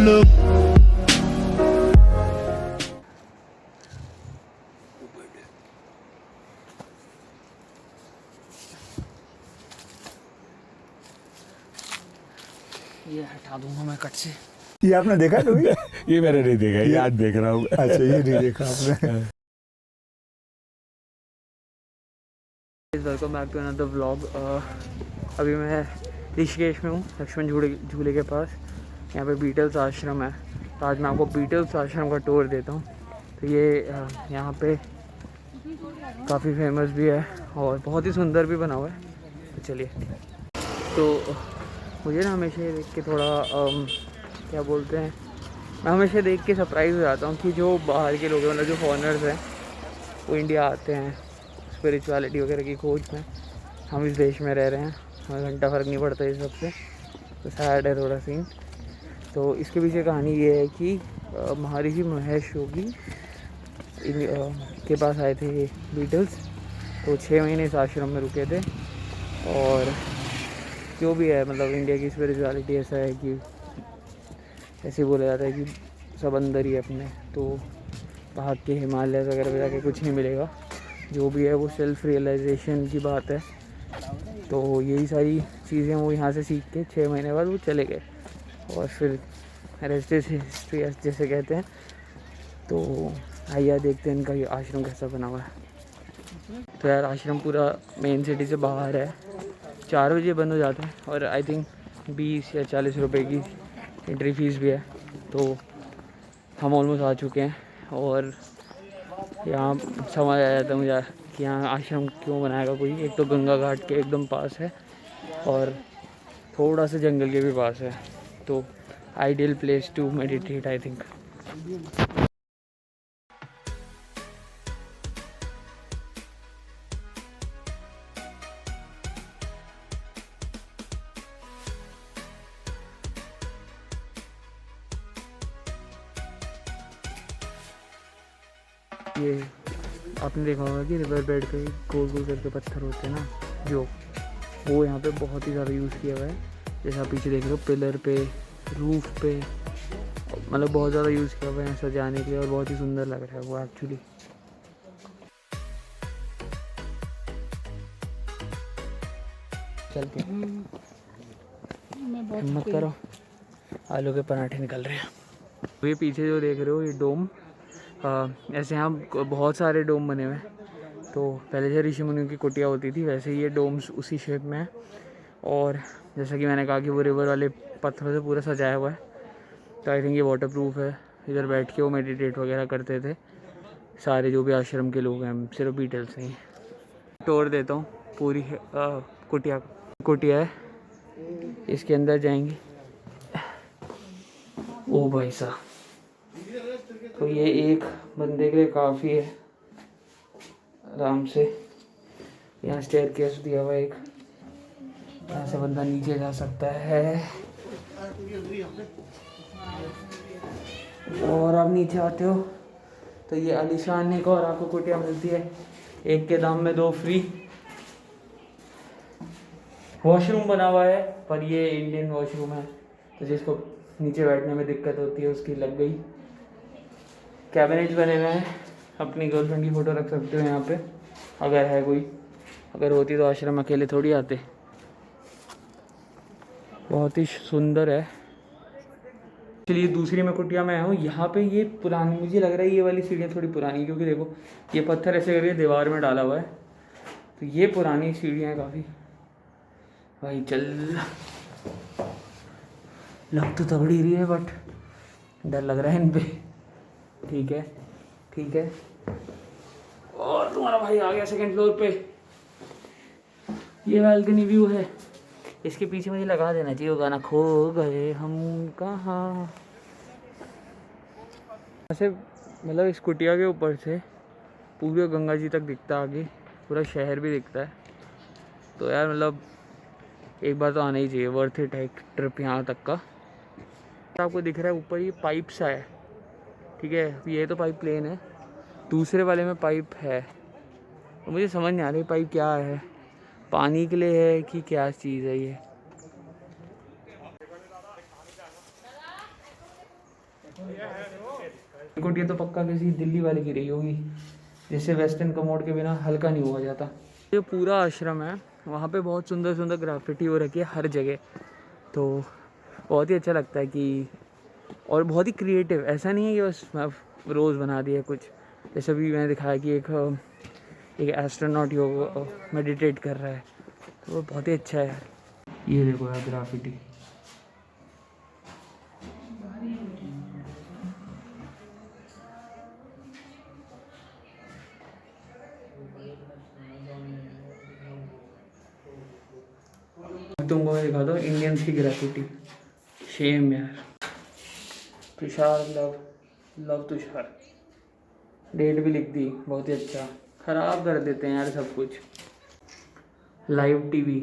ये हटा दूंगा मैं कट से। ये आपने देखा कभी? ये मैंने नहीं देखा, ये आज देख रहा हूँ। अच्छा, ये नहीं देखा आपने। Welcome back to another vlog. अभी मैं ऋषिकेश में हूँ, लक्ष्मण झूले के पास। यहाँ पे बीटल्स आश्रम है, तो आज मैं आपको बीटल्स आश्रम का टूर देता हूँ। तो ये यहाँ पे काफ़ी फेमस भी है और बहुत ही सुंदर भी बना हुआ है। तो चलिए, तो मुझे ना हमेशा ये देख के थोड़ा क्या बोलते हैं, मैं हमेशा देख के सरप्राइज़ हो जाता हूँ कि जो बाहर के लोग हैं, मतलब जो फॉरेनर्स हैं, वो इंडिया आते हैं स्पिरिचुअलिटी वगैरह की खोज में। हम इस देश में रह रहे हैं, हमें घंटा फ़र्क नहीं पड़ता इस सबसे। तो सैड है थोड़ा सीन। तो इसके पीछे कहानी ये है कि महर्षि महेश योगी के पास आए थे बीटल्स। तो 6 महीने इस आश्रम में रुके थे। और जो भी है, मतलब इंडिया की स्पिरिचुअलिटी ऐसा है कि ऐसे बोला जाता है कि सब अंदर ही है अपने। तो बाहर के हिमालय वगैरह पे जाके कुछ नहीं मिलेगा, जो भी है वो सेल्फ रियलाइजेशन की बात है। तो यही सारी चीज़ें वो यहाँ से सीख के 6 महीने बाद वो चले गए और फिर रेस्ट इज हिस्ट्री जैसे कहते हैं। तो आइए देखते हैं इनका ये आश्रम कैसा बना हुआ है। तो यार आश्रम पूरा मेन सिटी से बाहर है, 4 बजे बंद हो जाता है और आई थिंक 20 या 40 रुपए की एंट्री फीस भी है। तो हम ऑलमोस्ट आ चुके हैं और यहाँ समझ आ जाता है मुझे कि यहाँ आश्रम क्यों बनाएगा कोई। एक तो गंगा घाट के एकदम पास है और थोड़ा सा जंगल के भी पास है। तो ideal place to meditate I think. ये आपने देखा होगा कि रिवर बेड पे गोल गोल करके पत्थर होते हैं ना, जो वो यहाँ पे बहुत ही ज़्यादा यूज़ किया हुआ है। जैसे आप पीछे देख रहे हो, पिलर पे, रूफ पे, मतलब बहुत ज़्यादा यूज़ किया हुआ है सजाने के लिए और बहुत ही सुंदर लग रहा है वो एक्चुअली। चल के हिम्मत करो, आलू के पराठे निकल रहे हैं। ये पीछे जो देख रहे हो ये डोम, ऐसे यहाँ बहुत सारे डोम बने हुए हैं। तो पहले जो ऋषि मुनियों की कुटिया होती थी, वैसे ही ये डोम्स उसी शेप में है। और जैसा कि मैंने कहा कि वो रिवर वाले पत्थरों से पूरा सजाया हुआ है। तो आई थिंक ये वाटर प्रूफ है। इधर बैठ के वो मेडिटेट वगैरह करते थे सारे जो भी आश्रम के लोग हैं, सिर्फ बीटल्स नहीं। टूर देता हूँ पूरी कुटिया है, इसके अंदर जाएंगे। ओ भाई साहब, तो ये एक बंदे के लिए काफ़ी है आराम से। यहाँ स्टेयर केस दिया हुआ है एक, यहाँ से बंदा नीचे जा सकता है। और आप नीचे आते हो तो ये आलीशान एक और आपको कुटिया मिलती है, एक के दाम में 2 फ्री। वॉशरूम बना हुआ है पर ये इंडियन वॉशरूम है, तो जिसको नीचे बैठने में दिक्कत होती है उसकी लग गई। कैबिनेट बने हुए हैं, अपनी गर्लफ्रेंड की फ़ोटो रख सकते हो यहाँ पे अगर है कोई। अगर होती तो आश्रम अकेले थोड़ी आते। बहुत ही सुंदर है। चलिए दूसरी मैं कुटिया में आया हूँ। यहाँ पे ये पुरानी, मुझे लग रहा है ये वाली सीढ़ियाँ थोड़ी पुरानी, क्योंकि देखो ये पत्थर ऐसे करके दीवार में डाला हुआ है। तो ये पुरानी सीढ़ियाँ हैं काफ़ी। भाई चल, लग तो तगड़ी रही है बट डर लग रहा है इन पे। ठीक है ठीक है। और तुम्हारा भाई आ गया 2nd फ्लोर पे। ये बालकनी व्यू है। इसके पीछे मुझे लगा देना चाहिए वो गाना, खो गए हम कहाँ। ऐसे मतलब इस कुटिया के ऊपर से पूरे गंगा जी तक दिखता है, आगे पूरा शहर भी दिखता है। तो यार मतलब एक बार तो आना ही चाहिए, वर्थ इट है एक ट्रिप यहाँ तक का। आपको दिख रहा है ऊपर ये पाइप सा है, ठीक है, ये तो पाइप प्लेन है, दूसरे वाले में पाइप है। तो मुझे समझ नहीं आ रही पाइप क्या है, पानी के लिए है कि क्या चीज़ है ये। कोट ये तो पक्का किसी दिल्ली वाले की रही होगी, जैसे वेस्टर्न कमोड के बिना हल्का नहीं हुआ जाता। ये पूरा आश्रम है, वहाँ पे बहुत सुंदर सुंदर ग्राफिटी हो रखी है हर जगह, तो बहुत ही अच्छा लगता है कि, और बहुत ही क्रिएटिव, ऐसा नहीं है कि बस रोज़ बना दिया कुछ। जैसे अभी मैंने दिखाया कि एक एस्ट्रोनॉट योगा मेडिटेट कर रहा है, तो वो बहुत ही अच्छा है। ये देखो यार ग्राफिटी, तुमको मैं दिखा दो इंडियंस की ग्रेफिटी। शेम यार। तुषार लव तुषार, डेट भी लिख दी, बहुत ही अच्छा। खराब कर देते हैं यार सब कुछ। लाइव टीवी,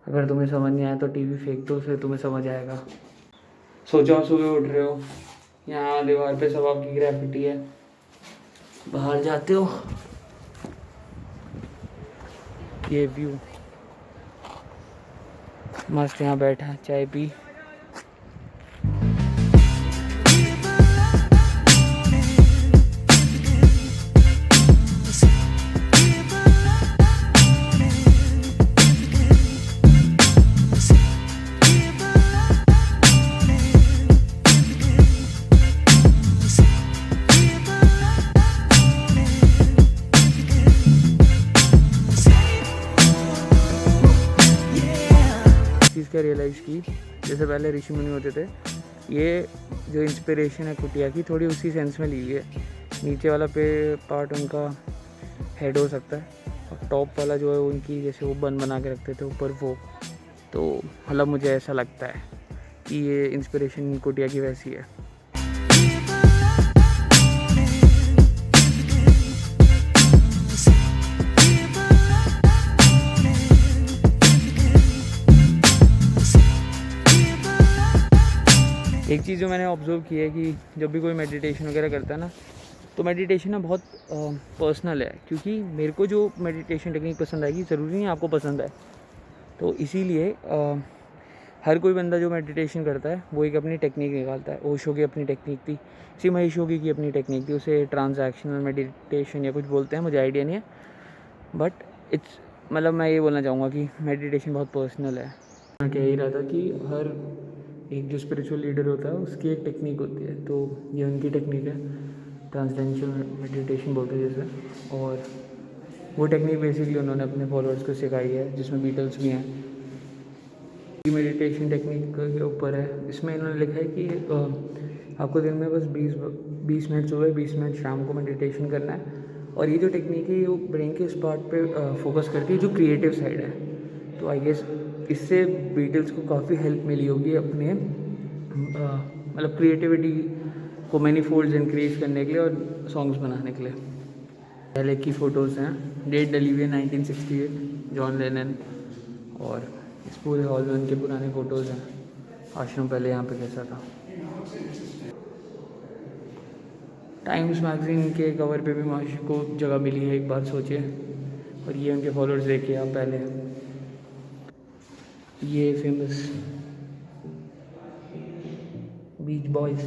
अगर तुम्हें समझ नहीं आया तो टीवी फेंक दो, फिर तुम्हें समझ आएगा। सोचो सुबह उठ रहे हो, यहाँ दीवार पे सब आपकी ग्रेफिटी है, बाहर जाते हो, ये व्यू मस्त, यहाँ बैठा चाय पी। चीज़ क्या रियलाइज़ की, जैसे पहले ऋषि मुनि होते थे, ये जो इंस्पिरेशन है कुटिया की थोड़ी उसी सेंस में ली हुई है। नीचे वाला पार्ट उनका हेड हो सकता है, और टॉप वाला जो है उनकी, जैसे वो बना के रखते थे ऊपर वो, तो मतलब मुझे ऐसा लगता है कि ये इंस्पिरेशन कुटिया की वैसी है। एक चीज़ जो मैंने ऑब्जर्व की है कि जब भी कोई मेडिटेशन वगैरह करता है ना, तो मेडिटेशन ना बहुत पर्सनल है, क्योंकि मेरे को जो मेडिटेशन टेक्निक पसंद आएगी ज़रूरी नहीं आपको पसंद आए। तो इसीलिए हर कोई बंदा जो मेडिटेशन करता है वो एक अपनी टेक्निक निकालता है। ओशो की अपनी टेक्निक थी, श्री महेश योगी की अपनी टेक्निक थी, उसे ट्रांजैक्शनल मेडिटेशन या कुछ बोलते हैं, मुझे आइडिया नहीं है, बट इट्स, मतलब मैं ये बोलना चाहूँगा कि मेडिटेशन बहुत पर्सनल है। मैं कह ही रहा था कि हर एक जो स्पिरिचुअल लीडर होता है उसकी एक टेक्निक होती है, तो ये उनकी टेक्निक है, ट्रांसडेंशल मेडिटेशन बोलते हैं जैसे। और वो टेक्निक बेसिकली उन्होंने अपने फॉलोअर्स को सिखाई है, जिसमें बीटल्स भी हैं। मेडिटेशन टेक्निक के ऊपर है, इसमें इन्होंने लिखा है कि आपको दिन में बस 20 मिनट सुबह 20 मिनट शाम को मेडिटेशन करना है। और ये जो टेक्निक है वो ब्रेन के इस पार्ट पे फोकस करती है जो क्रिएटिव साइड है। तो आई गेस इससे बीटल्स को काफ़ी हेल्प मिली होगी अपने मतलब क्रिएटिविटी को मैनी फोल्ड्स इंक्रीज करने के लिए और सॉन्ग्स बनाने के लिए। पहले की फ़ोटोज़ हैं, डेट डली हुई है 1968, जॉन लेनन, और इस पूरे हॉल में उनके पुराने फ़ोटोज़ हैं। आश्रम पहले यहाँ पे कैसा था। टाइम्स मैगज़ीन के कवर पे भी माशी को जगह मिली है, एक बात सोचिए। और ये उनके फॉलोअर्स देखिए आप पहले, ये फेमस बीच बॉयज़।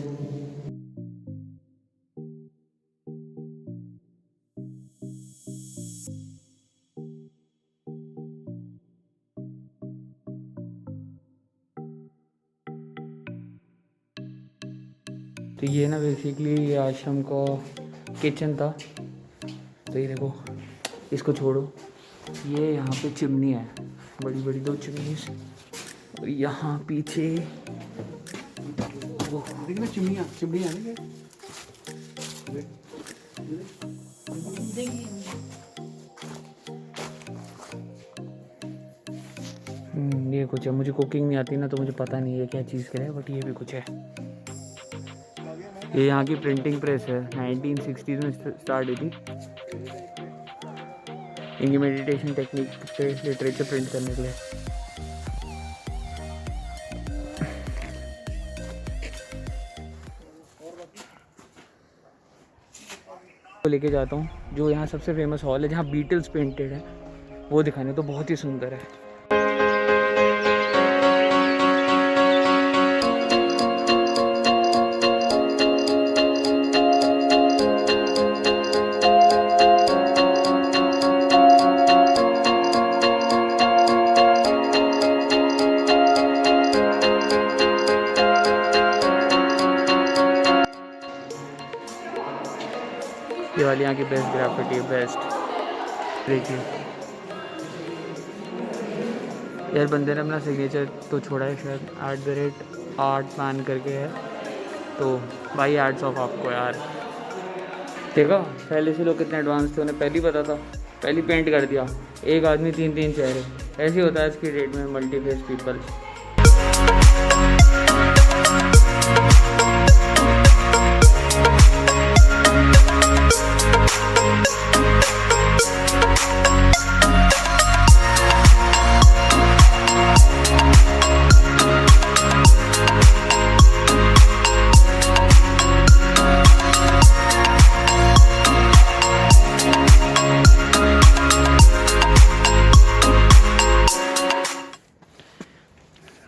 तो ये ना बेसिकली ये आश्रम का किचन था। तो ये देखो, इसको छोड़ो, ये यहाँ पे चिमनी है, बड़ी बड़ी 2 चिमनीज, और यहाँ पीछे वो देखना चिमनियाँ नहीं ये कुछ है। मुझे कुकिंग नहीं आती ना, तो मुझे पता नहीं है क्या चीज़ का है, बट ये भी कुछ है। ये यहाँ की प्रिंटिंग प्रेस है, 1960s में स्टार्ट हुई थी इनकी मेडिटेशन टेक्निक पे लिटरेचर प्रिंट करने के लिए। तो लेके जाता हूँ जो यहाँ सबसे फेमस हॉल है जहाँ बीटल्स पेंटेड है, वो दिखाने, तो बहुत ही सुंदर है। ये वाली यहाँ की बेस्ट ग्राफिटी है, बेस्ट। देखिए यार बंदे ने अपना सिग्नेचर तो छोड़ा है शायद @artman करके है, तो भाई हैट्स ऑफ आपको यार। देखा पहले से लोग कितने एडवांस थे, उन्हें पहले ही पता था, पहले पेंट कर दिया। एक आदमी 3 चेहरे, ऐसे ही होता है इसकी डेट में मल्टीफेस पीपल।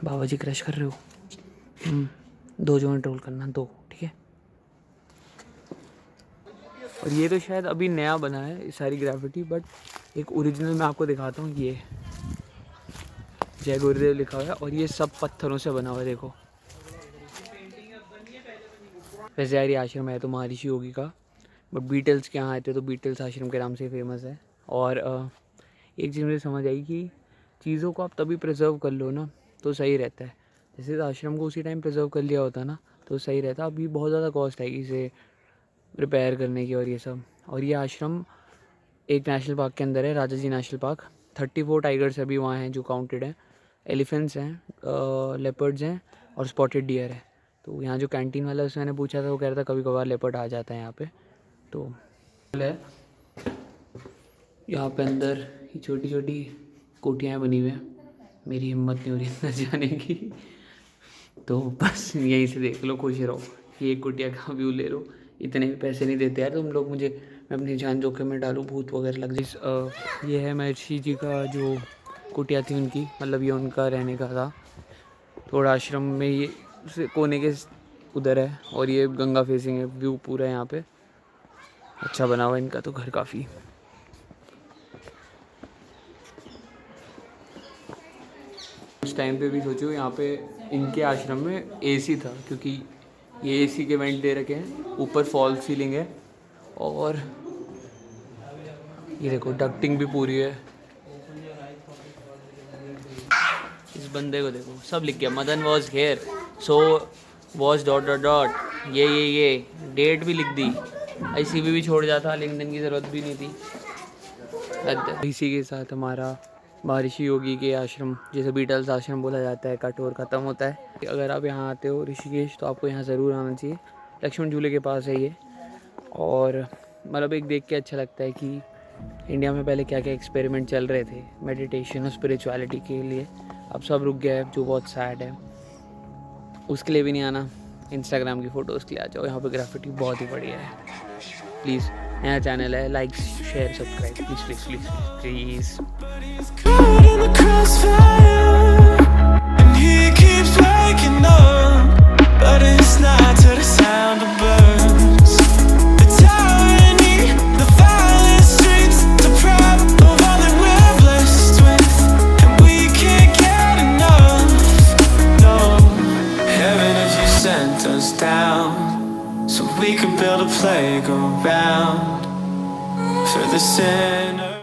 बाबा जी क्रश कर रहे हो? 2 जॉइंट रोल करना, 2, ठीक है। और ये तो शायद अभी नया बना है सारी ग्राफिटी, बट एक ओरिजिनल मैं आपको दिखाता हूँ। ये जय गुरुदेव लिखा हुआ है और ये सब पत्थरों से बना हुआ है, देखो। वैसे यार ये आश्रम है तो महर्षि योगी का, बट बीटल्स के यहाँ आए थे तो बीटल्स आश्रम के नाम से फेमस है। और एक चीज़ मुझे समझ आई कि चीज़ों को आप तभी प्रिजर्व कर लो ना तो सही रहता है। जैसे आश्रम को उसी टाइम प्रिजर्व कर लिया होता ना तो सही रहता। अभी बहुत ज़्यादा कॉस्ट है इसे रिपेयर करने की और ये सब। और ये आश्रम एक नेशनल पार्क के अंदर है, राजा जी नेशनल पार्क। 34 टाइगर्स अभी वहाँ हैं जो काउंटेड हैं, एलिफेंट्स हैं, लेपर्ड्स हैं और स्पॉटेड डियर है। तो यहाँ जो कैंटीन वाला उसने मैंने पूछा था, वो कह रहा था कभी कभार लेपर्ड आ जाता है यहाँ पे। तो है यहाँ पे अंदर ये छोटी छोटी कोठियाँ बनी हुई हैं, मेरी हिम्मत नहीं हो रही अंदर जाने की, तो बस यहीं से देख लो, खुश रहो। ये एक कुटिया का व्यू ले लो, इतने भी पैसे नहीं देते यार तुम लोग मुझे, मैं अपनी जान जोखिम में डालूँ, भूत वगैरह लग जाए। ये है महर्षि जी का जो कुटिया थी उनकी, मतलब ये उनका रहने का था। थोड़ा आश्रम में ये कोने के उधर है और ये गंगा फेसिंग है, व्यू पूरा यहाँ पे अच्छा बना हुआ है इनका तो घर काफ़ी। उस टाइम पे भी सोचो यहाँ पे इनके आश्रम में एसी था, क्योंकि ये एसी के वेंट दे रखे हैं, ऊपर फॉल सीलिंग है और ये देखो डक्टिंग भी पूरी है। इस बंदे को देखो, सब लिख गया, Madan was here so was ... ये डेट भी लिख दी। ICV भी छोड़ जाता, लिंक्डइन की ज़रूरत भी नहीं थी। इसी के साथ हमारा महर्षि योगी के आश्रम, जैसे बीटल्स आश्रम बोला जाता है, का टूर ख़त्म होता है। अगर आप यहाँ आते हो ऋषिकेश तो आपको यहाँ ज़रूर आना चाहिए, लक्ष्मण झूले के पास है ये। और मतलब एक देख के अच्छा लगता है कि इंडिया में पहले क्या क्या एक्सपेरिमेंट चल रहे थे मेडिटेशन और स्पिरिचुअलिटी के लिए, अब सब रुक गया है, जो बहुत सैड है। उसके लिए भी नहीं आना, इंस्टाग्राम की फ़ोटोज़ के लिए आ जाओ, यहाँ पर ग्राफिटी बहुत ही बढ़िया है। प्लीज़, नया चैनल है, like share subscribe please please please please. Caught in the crossfire, and he keeps waking up, but it's not to the sound of birds. The tyranny, the violent streets, the pride of all that we're blessed with, and we can't get enough. No, heaven, if you sent us down, so we could build a playground for the sinner.